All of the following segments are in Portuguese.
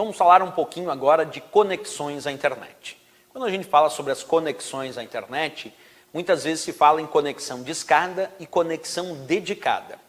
Vamos falar um pouquinho agora de conexões à internet. Quando a gente fala sobre as conexões à internet, muitas vezes se fala em conexão de escada e conexão dedicada.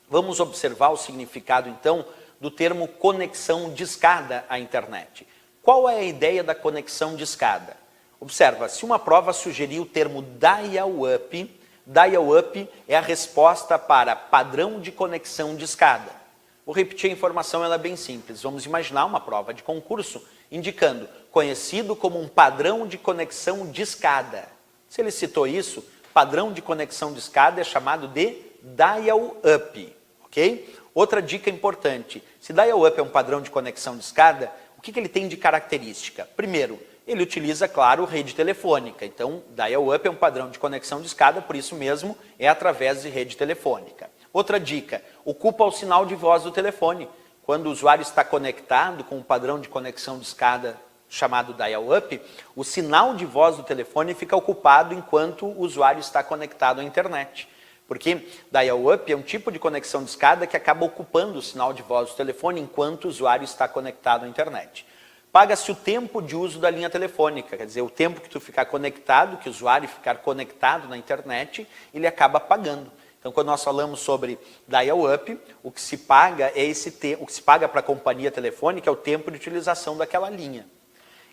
Vamos observar o significado, então, do termo conexão de escada à internet. Qual é a ideia da conexão de escada? Observa, se uma prova sugerir o termo dial-up, dial-up é a resposta para padrão de conexão de escada. Vou repetir a informação, ela é bem simples. Vamos imaginar uma prova de concurso indicando conhecido como um padrão de conexão de escada. Se ele citou isso, padrão de conexão de escada é chamado de dial-up, ok? Outra dica importante, se dial-up é um padrão de conexão de escada, o que ele tem de característica? Primeiro, ele utiliza, claro, rede telefônica. Então, dial-up é um padrão de conexão de escada, por isso mesmo é através de rede telefônica. Outra dica, ocupa o sinal de voz do telefone. Quando o usuário está conectado com o padrão de conexão de escada chamado dial-up, o sinal de voz do telefone fica ocupado enquanto o usuário está conectado à internet. Porque dial-up é um tipo de conexão de escada que acaba ocupando o sinal de voz do telefone enquanto o usuário está conectado à internet. Paga-se o tempo de uso da linha telefônica, quer dizer, o tempo que tu ficar conectado, que o usuário ficar conectado na internet, ele acaba pagando. Então, quando nós falamos sobre dial-up, o que se paga é o que se paga para a companhia telefônica é o tempo de utilização daquela linha.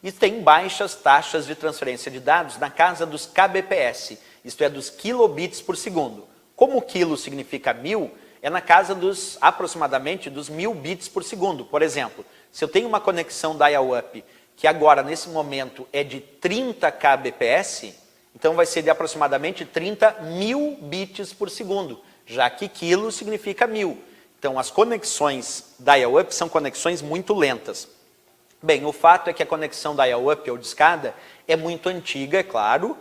E tem baixas taxas de transferência de dados na casa dos kbps, isto é, dos kilobits por segundo. Como quilo significa 1000, é na casa dos aproximadamente dos 1000 bits por segundo. Por exemplo, se eu tenho uma conexão dial-up que agora, nesse momento, é de 30 kbps, então vai ser de aproximadamente 30.000 bits por segundo, já que quilo significa 1000. Então as conexões dial-up são conexões muito lentas. Bem, o fato é que a conexão dial-up ou de escada é muito antiga, é claro,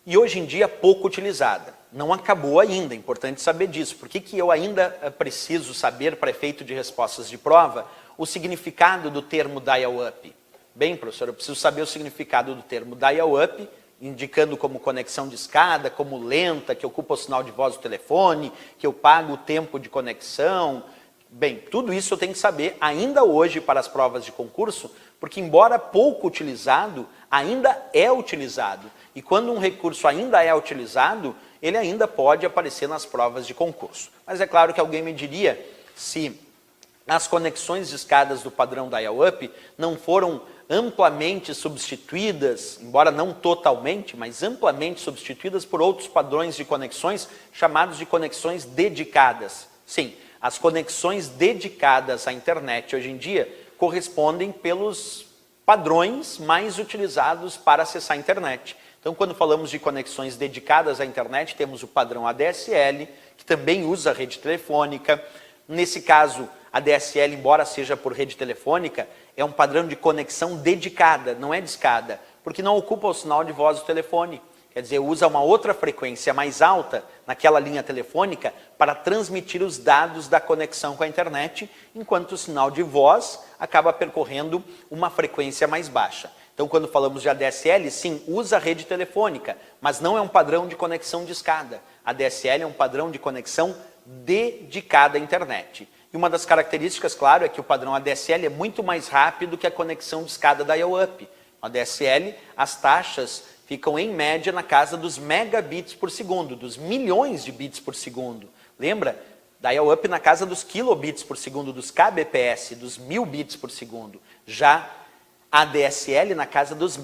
e hoje em dia pouco utilizada. Não acabou ainda, é importante saber disso. Por que eu ainda preciso saber, para efeito de respostas de prova, o significado do termo dial-up? Bem, professor, eu preciso saber o significado do termo dial-up, indicando como conexão de escada, como lenta, que ocupa o sinal de voz do telefone, que eu pago o tempo de conexão. Bem, tudo isso eu tenho que saber ainda hoje para as provas de concurso, porque embora pouco utilizado, ainda é utilizado. E quando um recurso ainda é utilizado, ele ainda pode aparecer nas provas de concurso. Mas é claro que alguém me diria se as conexões de escadas do padrão dial-up não foram amplamente substituídas, embora não totalmente, mas amplamente substituídas por outros padrões de conexões chamados de conexões dedicadas. Sim, as conexões dedicadas à internet hoje em dia correspondem pelos padrões mais utilizados para acessar a internet. Então, quando falamos de conexões dedicadas à internet, temos o padrão ADSL, que também usa a rede telefônica. Nesse caso, a ADSL, embora seja por rede telefônica, é um padrão de conexão dedicada, não é de escada, porque não ocupa o sinal de voz do telefone. Quer dizer, usa uma outra frequência mais alta naquela linha telefônica para transmitir os dados da conexão com a internet, enquanto o sinal de voz acaba percorrendo uma frequência mais baixa. Então, quando falamos de ADSL, sim, usa a rede telefônica, mas não é um padrão de conexão de escada. A ADSL é um padrão de conexão dedicada à internet. E uma das características, claro, é que o padrão ADSL é muito mais rápido que a conexão de escada dial-up. No ADSL, as taxas ficam em média na casa dos megabits por segundo, dos milhões de bits por segundo. Lembra? Dial-up na casa dos kilobits por segundo, dos kbps, dos 1000 bits por segundo. Já a ADSL na casa dos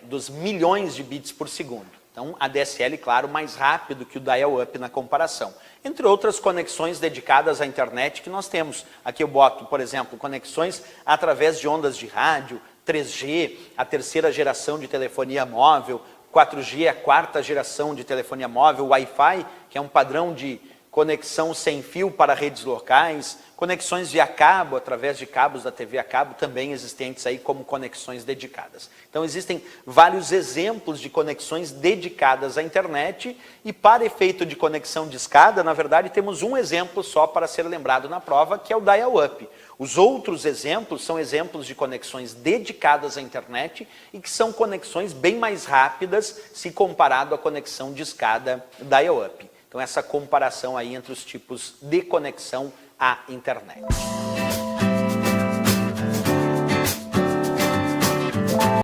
dos milhões de bits por segundo. Então, a ADSL, claro, mais rápido que o dial-up na comparação. Entre outras conexões dedicadas à internet que nós temos. Aqui eu boto, por exemplo, conexões através de ondas de rádio, 3G, a terceira geração de telefonia móvel, 4G, a quarta geração de telefonia móvel, Wi-Fi, que é um padrão de conexão sem fio para redes locais, conexões via cabo, através de cabos da TV a cabo, também existentes aí como conexões dedicadas. Então existem vários exemplos de conexões dedicadas à internet e para efeito de conexão de escada, na verdade, temos um exemplo só para ser lembrado na prova, que é o dial-up. Os outros exemplos são exemplos de conexões dedicadas à internet e que são conexões bem mais rápidas se comparado à conexão de escada dial-up. Então essa comparação aí entre os tipos de conexão à internet.